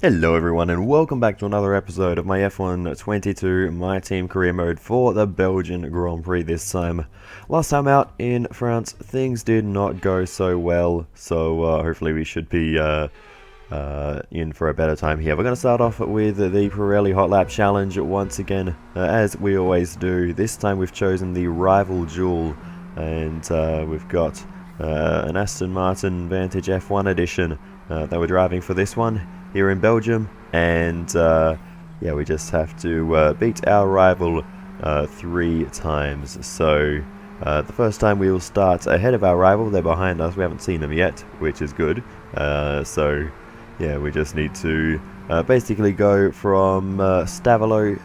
Hello everyone and welcome back to another episode of my F1 22 My Team career mode for the Belgian Grand Prix this time. Last time out in France things did not go so well, so hopefully we should be in for a better time here. We're going to start off with the Pirelli Hot Lap Challenge once again, as we always do. This time we've chosen the Rival Duel and we've got an Aston Martin Vantage F1 edition that we're driving for this one here in Belgium, and yeah, we just have to beat our rival 3 times. So the first time we will start ahead of our rival. They're behind us, we haven't seen them yet, which is good. So yeah, we just need to basically go from Stavolo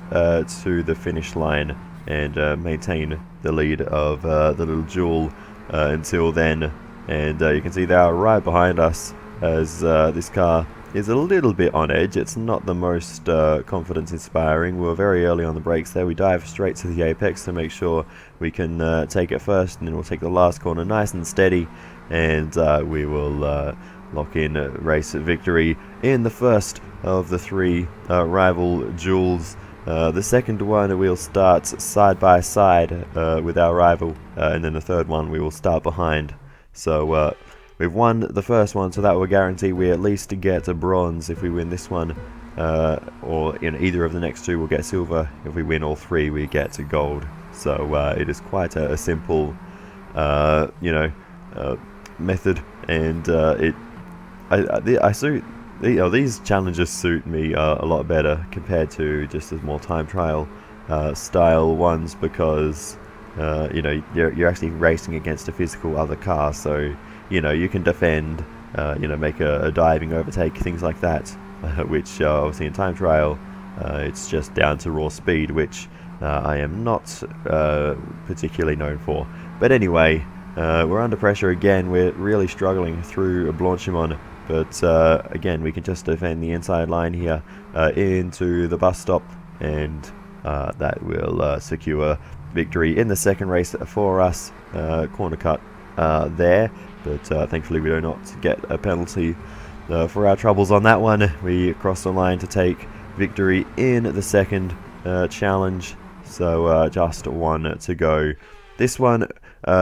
to the finish line and maintain the lead of the little duel until then. And you can see they are right behind us, as this car is a little bit on edge. It's not the most confidence inspiring. We were very early on the brakes there. We dive straight to the apex to make sure we can take it first, and then we'll take the last corner nice and steady, and we will lock in race victory in the first of the 3 rival duels. The second one we'll start side by side with our rival, and then the third one we will start behind. So we've won the first one, so that will guarantee we at least get a bronze if we win this one, or in either of the next 2 we'll get silver. If we win all 3 we get gold. So it is quite a simple method, and these challenges suit me a lot better compared to just the more time trial style ones, because you're actually racing against a physical other car, so you can defend, make a diving overtake, things like that, which obviously in time trial it's just down to raw speed, which I am not particularly known for. But anyway, we're under pressure again. We're really struggling through Blanchimont, but again, we can just defend the inside line here into the bus stop, and that will secure victory in the second race for us. Corner cut there, but thankfully we do not get a penalty for our troubles on that one. We cross the line to take victory in the second challenge, so just 1 to go. This one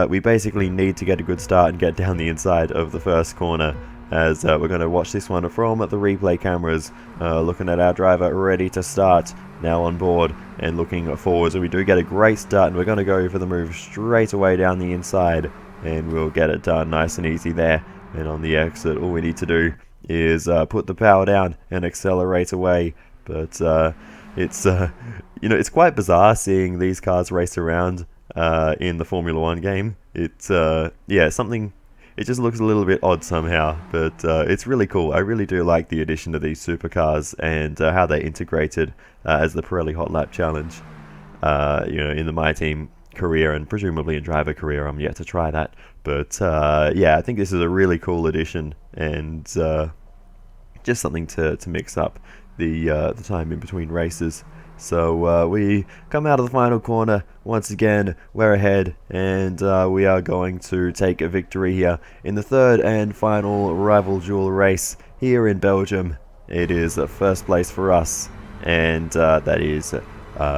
we basically need to get a good start and get down the inside of the first corner, as we're going to watch this one from the replay cameras, looking at our driver ready to start, now on board and looking forward. So we do get a great start, and we're going to go for the move straight away down the inside, and we'll get it done nice and easy there. And on the exit, all we need to do is put the power down and accelerate away. But it's quite bizarre seeing these cars race around in the Formula 1 game. It's something. It just looks a little bit odd somehow, but it's really cool. I really do like the addition of these supercars and how they integrated as the Pirelli Hot Lap Challenge. In the My Team career, and presumably in driver career. I'm yet to try that, but yeah, I think this is a really cool addition, and just something to mix up the time in between races. So we come out of the final corner once again. We're ahead, and we are going to take a victory here in the third and final rival duel race here in Belgium. It is first place for us, and that is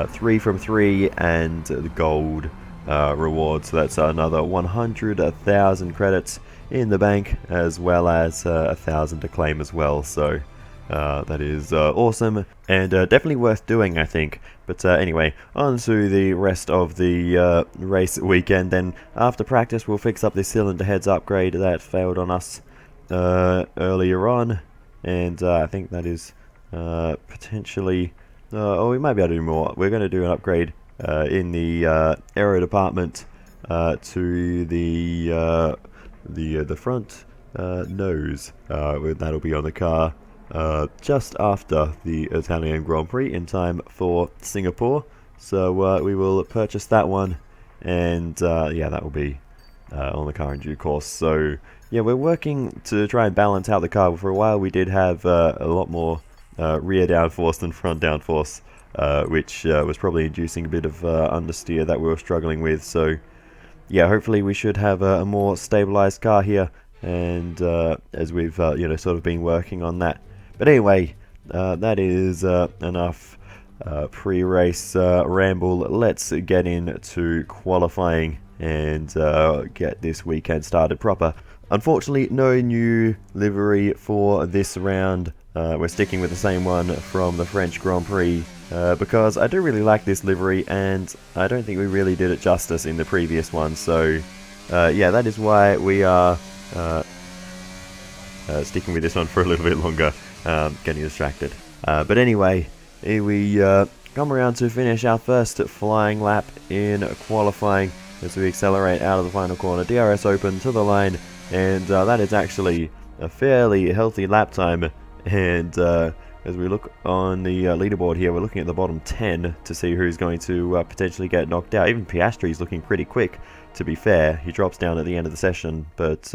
3 from 3 and the gold reward. So that's another 100,000 credits in the bank, as well as 1,000 to claim as well. So that is awesome, and definitely worth doing, I think. But anyway, on to the rest of the race weekend. Then after practice we'll fix up this cylinder heads upgrade that failed on us earlier on, and I think that is potentially we might be able to do more. We're going to do an upgrade in the aero department to the front nose. That'll be on the car just after the Italian Grand Prix, in time for Singapore. So we will purchase that one, and yeah, that will be on the car in due course. So yeah, we're working to try and balance out the car. For a while we did have a lot more rear downforce than front downforce, which was probably inducing a bit of understeer that we were struggling with. So yeah, hopefully we should have a more stabilized car here, and as we've sort of been working on that. But anyway, that is enough pre-race ramble. Let's get into qualifying and get this weekend started proper. Unfortunately, no new livery for this round. We're sticking with the same one from the French Grand Prix because I do really like this livery, and I don't think we really did it justice in the previous one. So yeah, that is why we are sticking with this one for a little bit longer, getting distracted. But anyway, here we come around to finish our first flying lap in qualifying as we accelerate out of the final corner. DRS open to the line, and that is actually a fairly healthy lap time. And as we look on the leaderboard here, we're looking at the bottom 10 to see who's going to potentially get knocked out. Even Piastri is looking pretty quick, to be fair. He drops down at the end of the session, but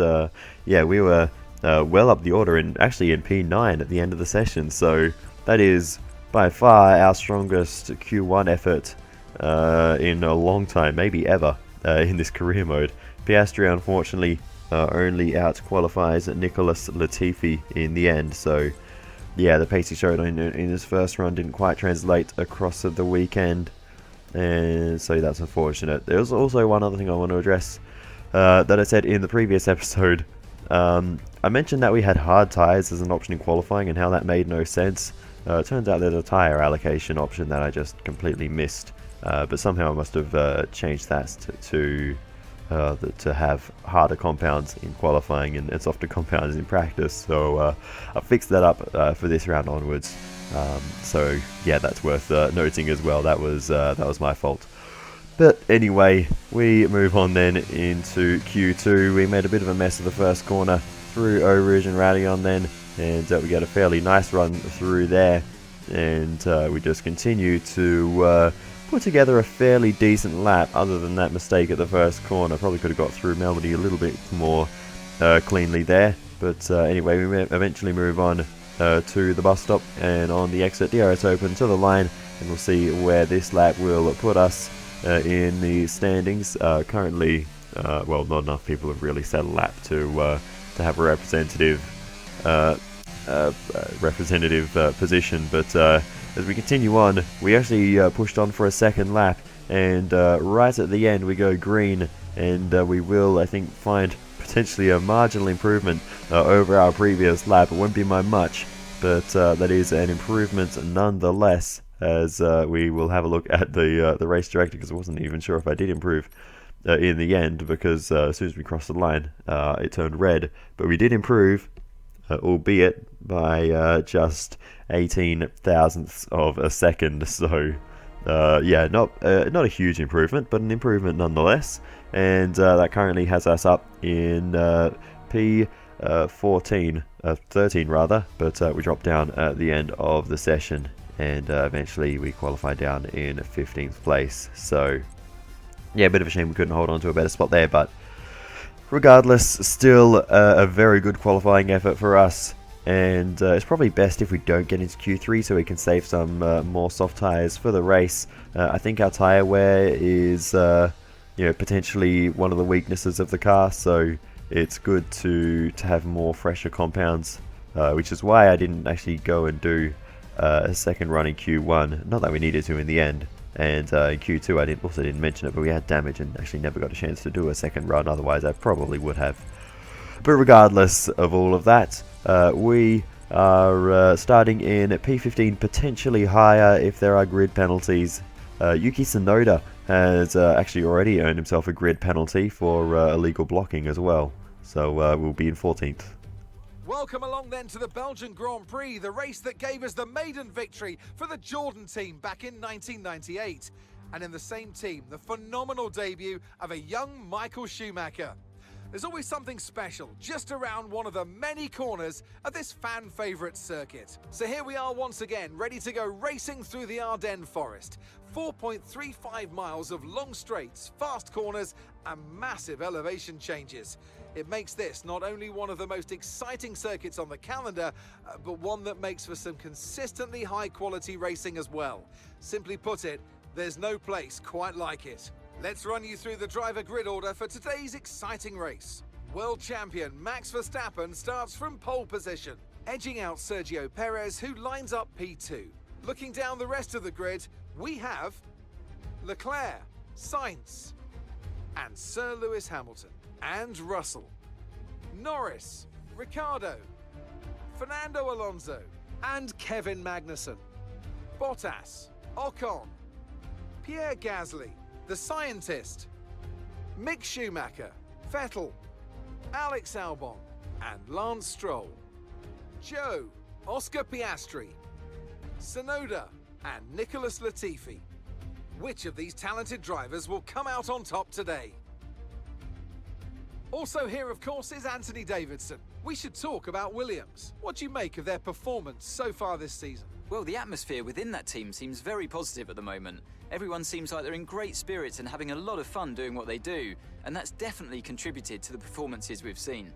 yeah, we were well up the order, and actually in P9 at the end of the session. So that is by far our strongest Q1 effort in a long time, maybe ever, in this career mode. Piastri unfortunately only out-qualifies Nicholas Latifi in the end, so yeah, the pace he showed in his first run didn't quite translate across the weekend, and so that's unfortunate. There's also one other thing I want to address that I said in the previous episode. I mentioned that we had hard tyres as an option in qualifying and how that made no sense. It turns out there's a tyre allocation option that I just completely missed, but somehow I must have changed that to have harder compounds in qualifying and softer compounds in practice. So I fixed that up for this round onwards. So yeah, that's worth noting as well. That was my fault. But anyway, we move on then into Q2. We made a bit of a mess of the first corner through Eau Rouge and Rayon then, and we get a fairly nice run through there, and we just continue to put together a fairly decent lap, other than that mistake at the first corner. Probably could have got through Melody a little bit more cleanly there, but anyway, we eventually move on to the bus stop, and on the exit, DRS open to the line, and we'll see where this lap will put us in the standings. Currently, well, not enough people have really set a lap to have a representative position, but as we continue on, we actually pushed on for a second lap, and right at the end we go green, and we will, I think, find potentially a marginal improvement over our previous lap. It won't be by much, but that is an improvement nonetheless, as we will have a look at the race director, because I wasn't even sure if I did improve in the end, because as soon as we crossed the line it turned red, but we did improve, albeit by just 18 thousandths of a second. So yeah, not a huge improvement, but an improvement nonetheless, and that currently has us up in P13 rather, but we dropped down at the end of the session, and eventually we qualify down in 15th place. So yeah, a bit of a shame we couldn't hold on to a better spot there, but regardless, still a very good qualifying effort for us, and it's probably best if we don't get into Q3 so we can save some more soft tyres for the race. I think our tyre wear is potentially one of the weaknesses of the car, so it's good to have more fresher compounds, which is why I didn't actually go and do a second run in Q1, not that we needed to in the end. And in Q2 I also didn't mention it, but we had damage and actually never got a chance to do a second run, otherwise I probably would have. But regardless of all of that, we are starting in P15, potentially higher if there are grid penalties. Yuki Tsunoda has actually already earned himself a grid penalty for illegal blocking as well, so we'll be in 14th. Welcome along then to the Belgian Grand Prix, the race that gave us the maiden victory for the Jordan team back in 1998. And in the same team, the phenomenal debut of a young Michael Schumacher. There's always something special just around one of the many corners of this fan favourite circuit. So here we are once again, ready to go racing through the Ardennes forest. 4.35 miles of long straights, fast corners and massive elevation changes. It makes this not only one of the most exciting circuits on the calendar, but one that makes for some consistently high quality racing as well. Simply put it, there's no place quite like it. Let's run you through the driver grid order for today's exciting race. World champion Max Verstappen starts from pole position. edging out Sergio Perez, who lines up P2. Looking down the rest of the grid, we have Leclerc, Sainz, and Sir Lewis Hamilton, and Russell, Norris, Ricciardo, Fernando Alonso, and Kevin Magnussen, Bottas, Ocon, Pierre Gasly, the scientist, Mick Schumacher, Vettel, Alex Albon, and Lance Stroll, Joe, Oscar Piastri, Tsunoda, and Nicholas Latifi. Which of these talented drivers will come out on top today? Also here, of course, is Anthony Davidson. We should talk about Williams. What do you make of their performance so far this season? Well, the atmosphere within that team seems very positive at the moment. Everyone seems like they're in great spirits and having a lot of fun doing what they do, and that's definitely contributed to the performances we've seen.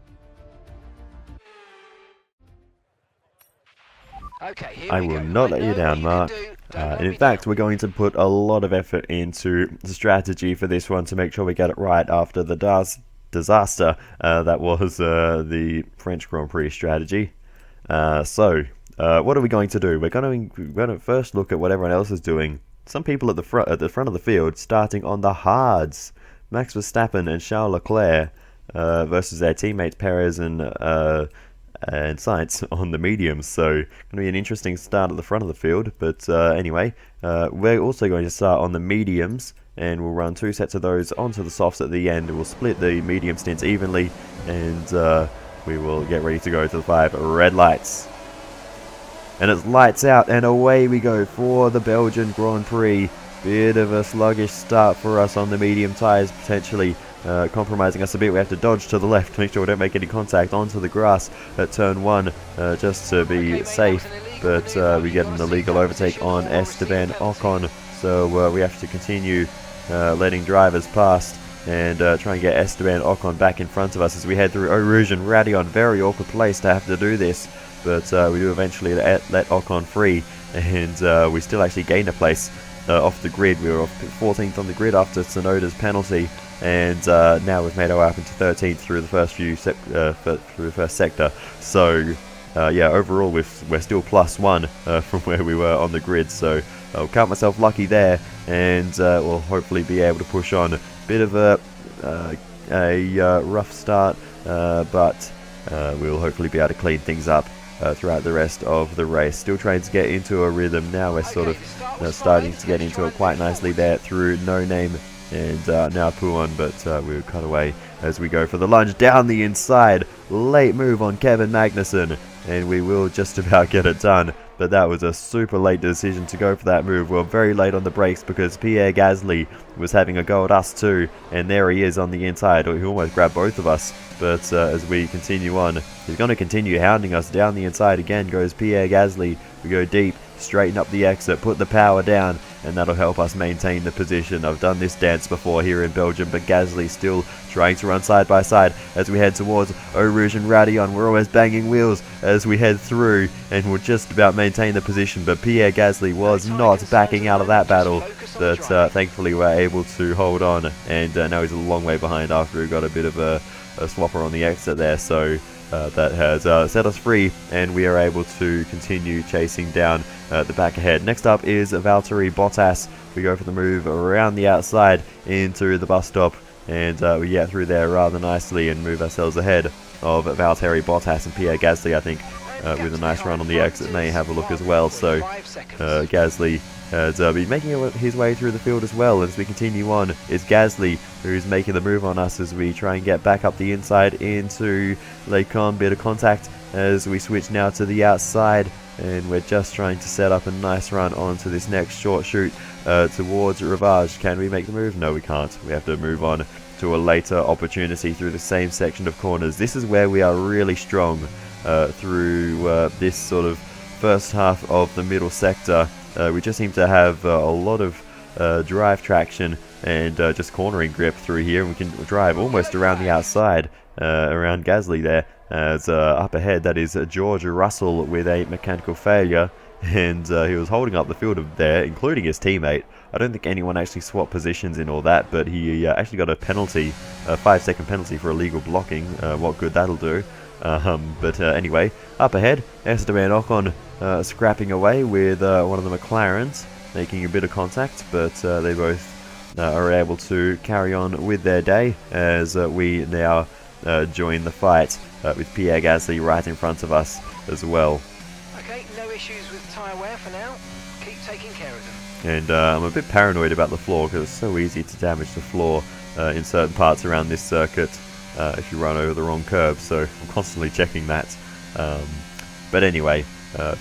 Okay, here I we will go. not let you know down, what Mark. can do. Don't And let in me fact, down. we're going to put a lot of effort into the strategy for this one to make sure we get it right after the disaster that was the French Grand Prix strategy. So, what are we going to do? We're going to first look at what everyone else is doing. Some people at the front of the field, starting on the hards. Max Verstappen and Charles Leclerc versus their teammates Perez and Sainz on the mediums. So, going to be an interesting start at the front of the field. But anyway, we're also going to start on the mediums, and we'll run 2 sets of those onto the softs at the end. We'll split the medium stints evenly, and we will get ready to go to the 5 red lights. And it's lights out, and away we go for the Belgian Grand Prix. Bit of a sluggish start for us on the medium tyres, potentially compromising us a bit. We have to dodge to the left to make sure we don't make any contact onto the grass at turn 1, just to be safe. But we get an illegal overtake on Esteban Ocon, so we have to continue letting drivers past and try and get Esteban Ocon back in front of us as we head through Eau Rouge and Radion. Very awkward place to have to do this, but we do eventually let Ocon free, and we still actually gained a place off the grid. We were off 14th on the grid after Tsunoda's penalty, and now we've made our way up into 13th through the first through the first sector. So yeah, overall we're still +1 from where we were on the grid. So I'll count myself lucky there, and we'll hopefully be able to push on. Bit of a rough start, but we'll hopefully be able to clean things up throughout the rest of the race. Still trying to get into a rhythm now. We're sort of starting to get into it quite nicely there through No Name and now Puon, but we'll cut away as we go for the lunge down the inside. Late move on Kevin Magnussen, and we will just about get it done. But that was a super late decision to go for that move. We're very late on the brakes because Pierre Gasly was having a go at us too, and there he is on the inside. He almost grabbed both of us, but as we continue on, he's going to continue hounding us. Down the inside again goes Pierre Gasly. We go deep, straighten up the exit, put the power down, and that'll help us maintain the position. I've done this dance before here in Belgium, but Gasly still trying to run side by side as we head towards Eau Rouge and Radion. We're always banging wheels as we head through, and we'll just about maintain the position, but Pierre Gasly was not backing out of that battle. But thankfully we're able to hold on, and now he's a long way behind after he got a bit of a swapper on the exit there. So that has set us free, and we are able to continue chasing down the back ahead. Next up is Valtteri Bottas. We go for the move around the outside into the bus stop, and we get through there rather nicely and move ourselves ahead of Valtteri Bottas. And Pierre Gasly, I think, with a nice run on the exit, may have a look as well. So Gasly has been making his way through the field as well. As we continue on, it's Gasly who's making the move on us as we try and get back up the inside into Lecon. Bit of contact as we switch now to the outside, and we're just trying to set up a nice run onto this next short shoot towards Rivage. Can we make the move? No, we can't. We have to move on to a later opportunity through the same section of corners. This is where we are really strong through this sort of first half of the middle sector. We just seem to have a lot of drive traction and just cornering grip through here, and we can drive almost around the outside around Gasly there. As up ahead, that is George Russell with a mechanical failure, and he was holding up the field there, including his teammate. I don't think anyone actually swapped positions in all that, but he actually got a penalty, a 5-second penalty for illegal blocking. What good that'll do. But anyway, up ahead, Esteban Ocon scrapping away with one of the McLarens, making a bit of contact, but they both are able to carry on with their day as we now join the fight with Pierre Gasly right in front of us as well. Okay, no issues with tyre wear for now. Keep taking care of them. And I'm a bit paranoid about the floor because it's so easy to damage the floor in certain parts around this circuit if you run over the wrong curb, so I'm constantly checking that. But anyway,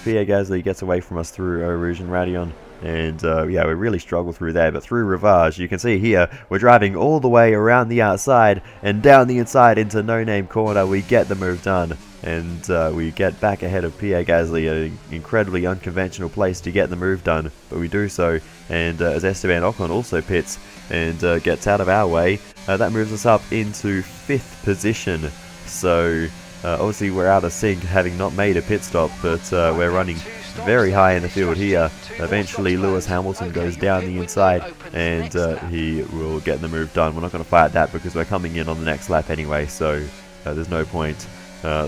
Pierre Gasly gets away from us through Eau Rouge and Radion, and yeah, we really struggle through there, but through Rivage, you can see here, we're driving all the way around the outside and down the inside into No Name Corner. We get the move done, and we get back ahead of Pierre Gasly, an incredibly unconventional place to get the move done, but we do so, and as Esteban Ocon also pits and gets out of our way, that moves us up into 5th position. So obviously we're out of sync, having not made a pit stop, but we're running very high in the field here. Eventually Lewis Hamilton goes down the inside, and he will get the move done. We're not going to fight that because we're coming in on the next lap anyway, so there's no point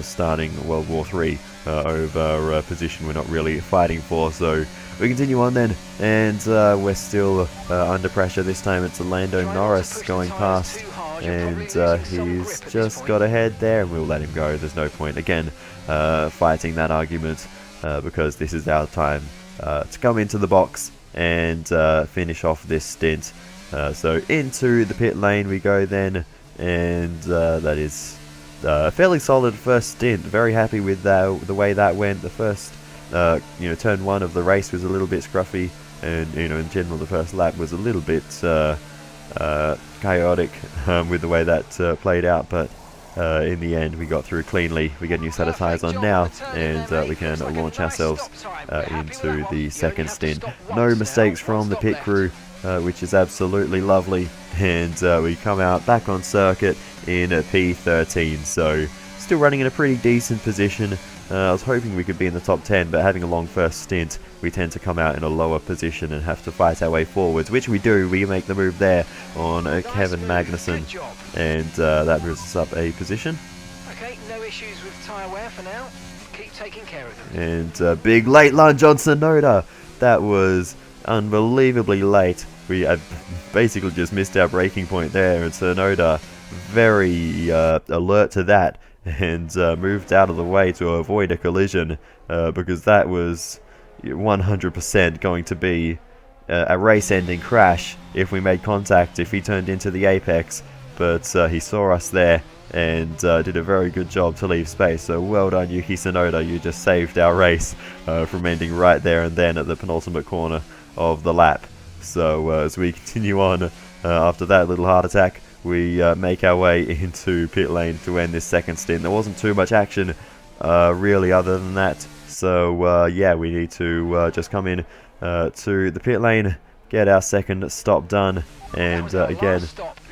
starting World War III over a position we're not really fighting for. So we continue on then, and we're still under pressure. This time it's Lando Norris going past, and he's just got ahead there, and we'll let him go. There's no point again fighting that argument because this is our time to come into the box and finish off this stint. So into the pit lane we go then, and that is a fairly solid first stint. Very happy with the way that went. The first turn 1 of the race was a little bit scruffy, and in general the first lap was a little bit chaotic with the way that played out, but in the end we got through cleanly. We get a new set of tyres on now, and we can launch ourselves into the second stint. No mistakes from the pit crew, which is absolutely lovely, and we come out back on circuit in P13, so still running in a pretty decent position. I was hoping we could be in the top 10, but having a long first stint, we tend to come out in a lower position and have to fight our way forwards, which we do. We make the move there on Kevin Magnussen, and that moves us up a position. Okay, no issues with tyre wear for now. Keep taking care of them. And big late lunge on Tsunoda. That was unbelievably late. We basically just missed our braking point there, and Tsunoda very alert to that, and moved out of the way to avoid a collision because that was 100% going to be a race-ending crash if we made contact, if he turned into the apex. But he saw us there and did a very good job to leave space. So well done, Yuki Tsunoda. You just saved our race from ending right there and then at the penultimate corner of the lap. So as we continue on after that little heart attack, we make our way into pit lane to end this second stint. There wasn't too much action really other than that. So yeah, we need to just come in to the pit lane, get our second stop done, and again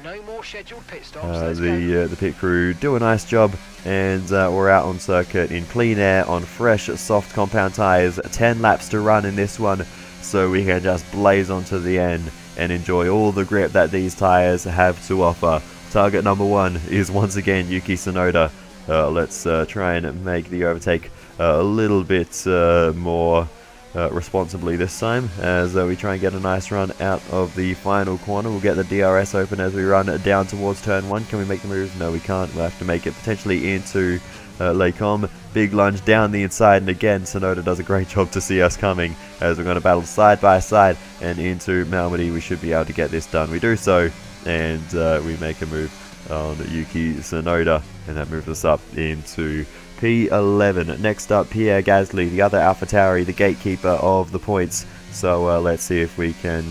no more scheduled pit stops. the pit crew do a nice job, and we're out on circuit in clean air on fresh soft compound tyres. 10 laps to run in this one, so we can just blaze on to the end and enjoy all the grip that these tyres have to offer. Target number 1 is once again Yuki Tsunoda. Let's try and make the overtake a little bit more responsibly this time, as we try and get a nice run out of the final corner. We'll get the DRS open as we run down towards turn 1. Can we make the move? No, we can't. We'll have to make it potentially into Les Combes. Big lunge down the inside, and again Tsunoda does a great job to see us coming, as we're going to battle side by side, and into Malmedy we should be able to get this done. We do so, and we make a move on Yuki Tsunoda, and that moves us up into P11. Next up, Pierre Gasly, the other AlphaTauri, the gatekeeper of the points. So let's see if we can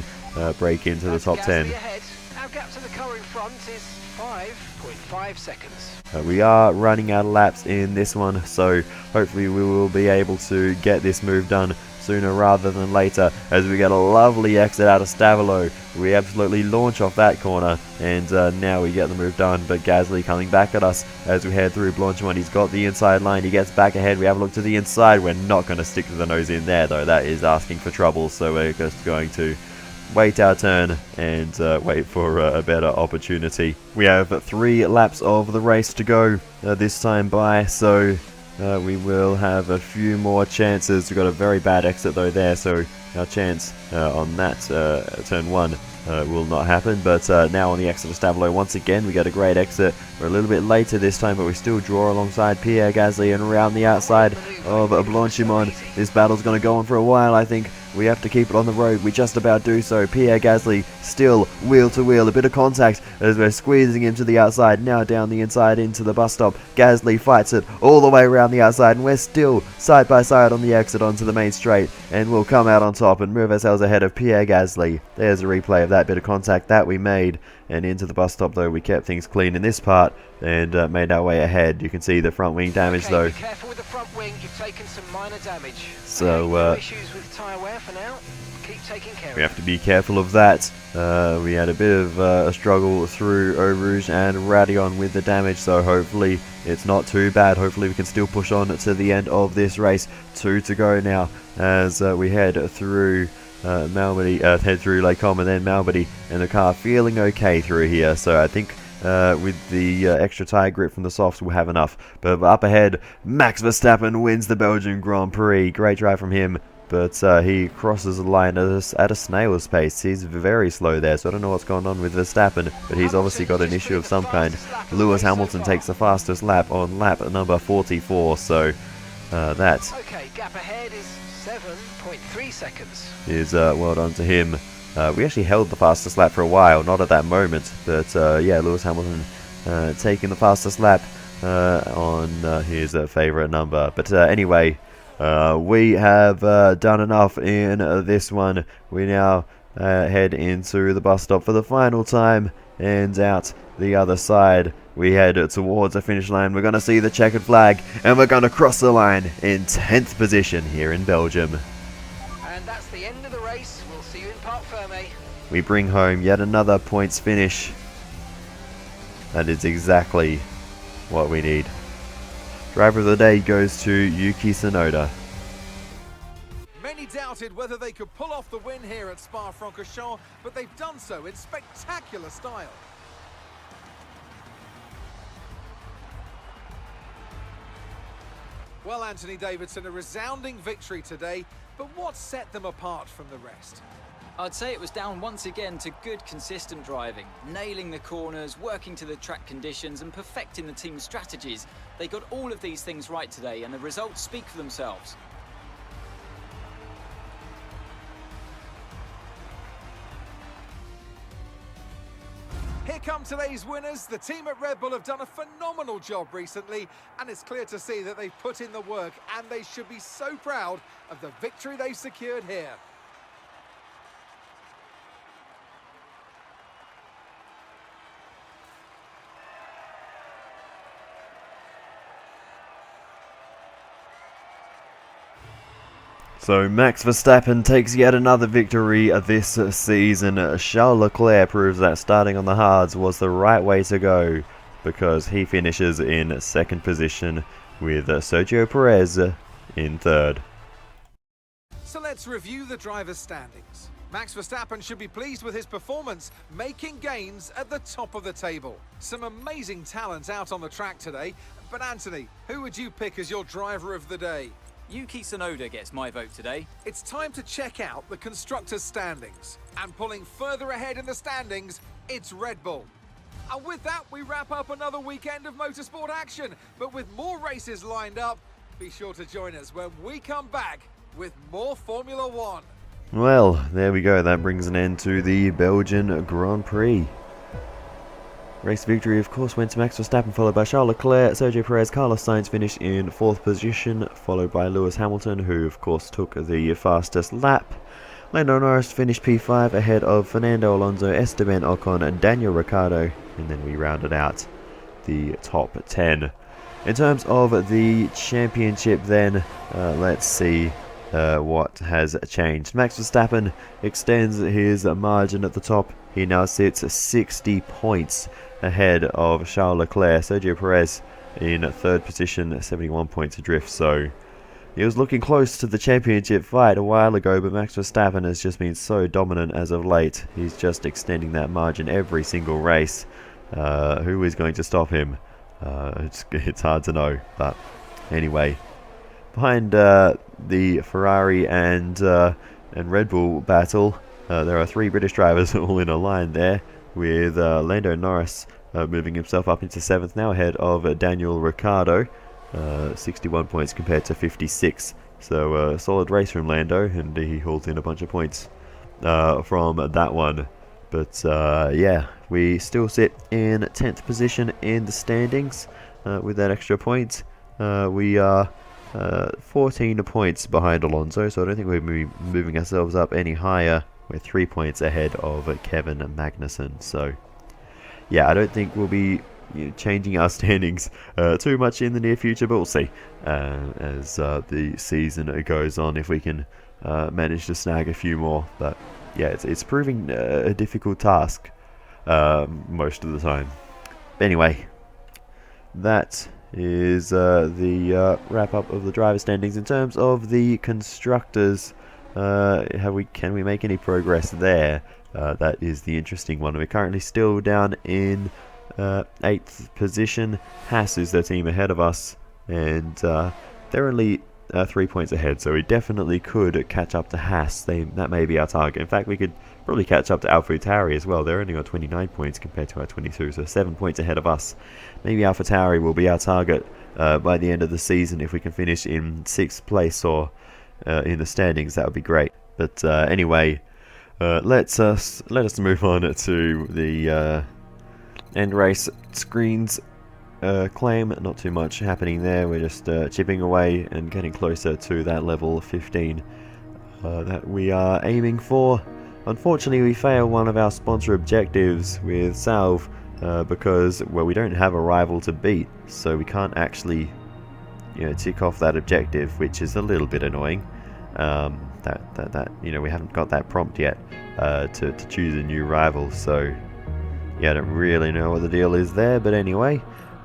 break into the top 10. Our gap to the car in front is 5.5 seconds. We are running out of laps in this one, so hopefully we will be able to get this move done sooner rather than later, as we get a lovely exit out of Stavolo. We absolutely launch off that corner, and now we get the move done. But Gasly coming back at us as we head through Blanchimont. He's got the inside line, he gets back ahead. We have a look to the inside. We're not going to stick to the nose in there though, that is asking for trouble, so we're just going to wait our turn and wait for a better opportunity. We have 3 laps of the race to go this time by, so we will have a few more chances. We've got a very bad exit though there, so our chance on that turn 1 will not happen. But now on the exit of Stavelo, once again we get a great exit. We're a little bit later this time, but we still draw alongside Pierre Gasly and around the outside of Blanchimont. This battle's going to go on for a while, I think. We have to keep it on the road. We just about do so. Pierre Gasly still wheel to wheel. A bit of contact as we're squeezing him to the outside. Now down the inside into the bus stop. Gasly fights it all the way around the outside. And we're still side by side on the exit onto the main straight. And we'll come out on top and move ourselves ahead of Pierre Gasly. There's a replay of that bit of contact that we made. And into the bus stop though, we kept things clean in this part and made our way ahead. You can see the front wing damage though. Be careful with the front wing. You've taken some minor damage. So no issues with tyre wear for now. Keep taking care of we have to be careful of that. We had a bit of a struggle through Eau Rouge and Radion with the damage, so hopefully it's not too bad. Hopefully we can still push on to the end of this race. 2 to go now as we head through Malmedy, head through Lake Com and then Malmedy, and the car feeling okay through here. So I think with the extra tyre grip from the softs we'll have enough. But up ahead, Max Verstappen wins the Belgian Grand Prix. Great drive from him. But he crosses the line at a snail's pace. He's very slow there, so I don't know what's going on with Verstappen, but he's obviously got an issue of some kind. Lewis Hamilton takes the fastest lap on lap number 44, so that Okay, gap ahead is 7.3 seconds. is well done to him. We actually held the fastest lap for a while, not at that moment, but yeah, Lewis Hamilton taking the fastest lap on his favourite number. But anyway, we have done enough in this one. We now head into the bus stop for the final time, and out the other side we head towards the finish line. We're going to see the checkered flag, and we're going to cross the line in 10th position here in Belgium. And that's the end of the race. We'll see you in Parc Fermé. We bring home yet another points finish. That is exactly what we need. Driver of the day goes to Yuki Tsunoda. Many doubted whether they could pull off the win here at Spa-Francorchamps, but they've done so in spectacular style. Well, Anthony Davidson, a resounding victory today, but what set them apart from the rest? I'd say it was down once again to good, consistent driving, nailing the corners, working to the track conditions and perfecting the team's strategies. They got all of these things right today, and the results speak for themselves. Here come today's winners. The team at Red Bull have done a phenomenal job recently, and it's clear to see that they've put in the work, and they should be so proud of the victory they've secured here. So Max Verstappen takes yet another victory this season. Charles Leclerc proves that starting on the hards was the right way to go, because he finishes in 2nd position with Sergio Perez in 3rd. So let's review the drivers' standings. Max Verstappen should be pleased with his performance, making gains at the top of the table. Some amazing talent out on the track today, but Anthony, who would you pick as your driver of the day? Yuki Tsunoda gets my vote today. It's time to check out the constructors' standings. And pulling further ahead in the standings, it's Red Bull. And with that, we wrap up another weekend of motorsport action. But with more races lined up, be sure to join us when we come back with more Formula One. Well, there we go. That brings an end to the Belgian Grand Prix. Race victory, of course, went to Max Verstappen, followed by Charles Leclerc. Sergio Perez, Carlos Sainz finished in 4th position, followed by Lewis Hamilton, who, of course, took the fastest lap. Lando Norris finished P5 ahead of Fernando Alonso, Esteban Ocon, and Daniel Ricciardo. And then we rounded out the top 10. In terms of the championship, then, let's see what has changed. Max Verstappen extends his margin at the top. He now sits 60 points ahead of Charles Leclerc. Sergio Perez in 3rd position, 71 points adrift. So He was looking close to the championship fight a while ago, but Max Verstappen has just been so dominant as of late. He's just extending that margin every single race. Who is going to stop him? It's hard to know, but anyway. Behind the Ferrari and Red Bull battle, there are 3 British drivers all in a line there, with Lando Norris moving himself up into 7th now, ahead of Daniel Ricciardo, 61 points compared to 56. So a solid race from Lando, and he hauled in a bunch of points from that one. But yeah, we still sit in 10th position in the standings with that extra point. We are 14 points behind Alonso, so I don't think we'll be moving ourselves up any higher. We're 3 points ahead of Kevin Magnussen. So yeah, I don't think we'll be changing our standings too much in the near future, but we'll see as the season goes on if we can manage to snag a few more. But yeah, it's proving a difficult task most of the time. Anyway, that is the wrap up of the driver standings. In terms of the constructors, can we make any progress there? That is the interesting one. We're currently still down in 8th position. Haas is the team ahead of us, and they're only 3 points ahead, so we definitely could catch up to Haas. That may be our target. In fact, we could probably catch up to AlphaTauri as well. They're only on 29 points compared to our 22, so 7 points ahead of us. Maybe AlphaTauri will be our target by the end of the season if we can finish in 6th place or in the standings. That would be great. But anyway, let us move on to the end race screens. Claim. Not too much happening there. We're just chipping away and getting closer to that level 15 that we are aiming for. Unfortunately, we fail one of our sponsor objectives with Salve because, well, we don't have a rival to beat, so we can't actually tick off that objective, which is a little bit annoying. We haven't got that prompt yet to choose a new rival, so yeah, I don't really know what the deal is there. But anyway,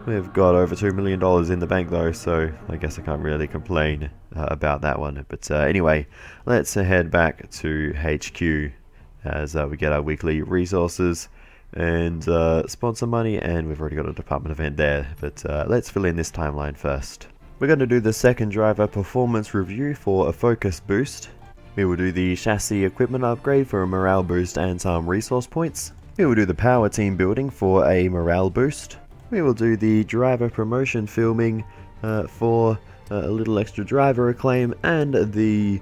we've got over $2 million in the bank though, so I guess I can't really complain about that one. But anyway, let's head back to HQ as we get our weekly resources and sponsor money, and we've already got a department event there. But let's fill in this timeline first. We're going to do the second driver performance review for a focus boost. We will do the chassis equipment upgrade for a morale boost and some resource points. We will do the power team building for a morale boost. We will do the driver promotion filming for a little extra driver acclaim, and the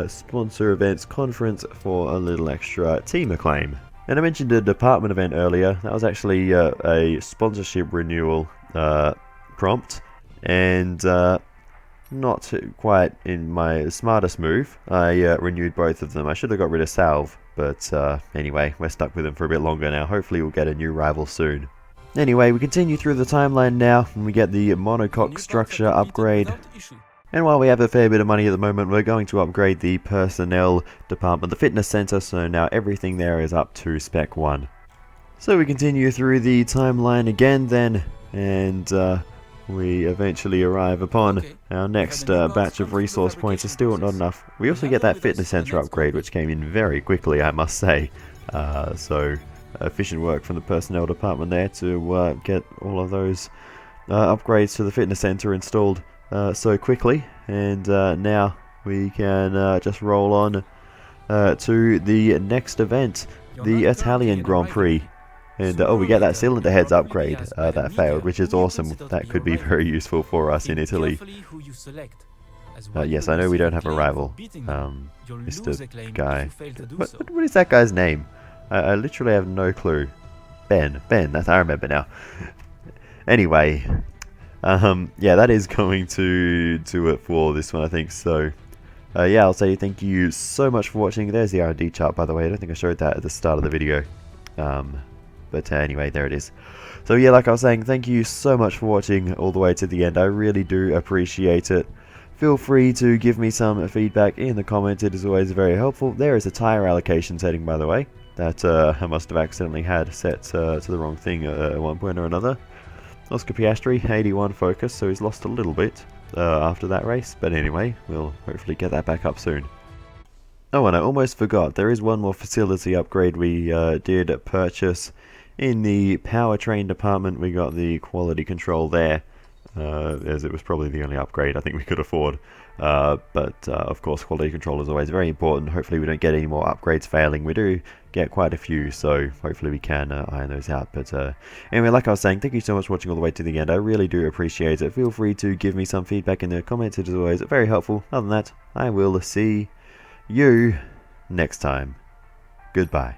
sponsor events conference for a little extra team acclaim. And I mentioned a department event earlier. That was actually a sponsorship renewal prompt, and not quite in my smartest move. I renewed both of them. I should have got rid of Salve, but anyway, we're stuck with them for a bit longer now. Hopefully we'll get a new rival soon. Anyway, we continue through the timeline now, and we get the monocoque structure upgrade. And while we have a fair bit of money at the moment, we're going to upgrade the personnel department, the fitness center, so now everything there is up to spec 1. So we continue through the timeline again then, and we eventually arrive upon our next batch of resource points. Are still not enough. We also get that fitness center upgrade, which came in very quickly, I must say. So efficient work from the personnel department there to get all of those upgrades to the fitness center installed so quickly. And now we can just roll on to the next event, the Italian Grand Prix. And we get that cylinder heads upgrade that failed, which is awesome. That could be very useful for us in Italy. Yes, I know we don't have a rival, Mr. Guy. What is that guy's name? I literally have no clue. Ben, I remember now. Anyway, yeah, that is going to do it for this one, I think. So, yeah, I'll say thank you so much for watching. There's the R&D chart, by the way. I don't think I showed that at the start of the video. But anyway, there it is. So yeah, like I was saying, thank you so much for watching all the way to the end. I really do appreciate it. Feel free to give me some feedback in the comments. It is always very helpful. There is a tire allocation setting, by the way, that I must have accidentally had set to the wrong thing at one point or another. Oscar Piastri, 81 focus, so he's lost a little bit. after that race. But anyway, we'll hopefully get that back up soon. Oh, and I almost forgot, there is one more facility upgrade we did purchase. In the powertrain department, we got the quality control there, as it was probably the only upgrade I think we could afford. But of course, quality control is always very important. Hopefully we don't get any more upgrades failing. We do get quite a few, so hopefully we can iron those out. But anyway, like I was saying, thank you so much for watching all the way to the end. I really do appreciate it. Feel free to give me some feedback in the comments. It is always very helpful. Other than that, I will see you next time. Goodbye.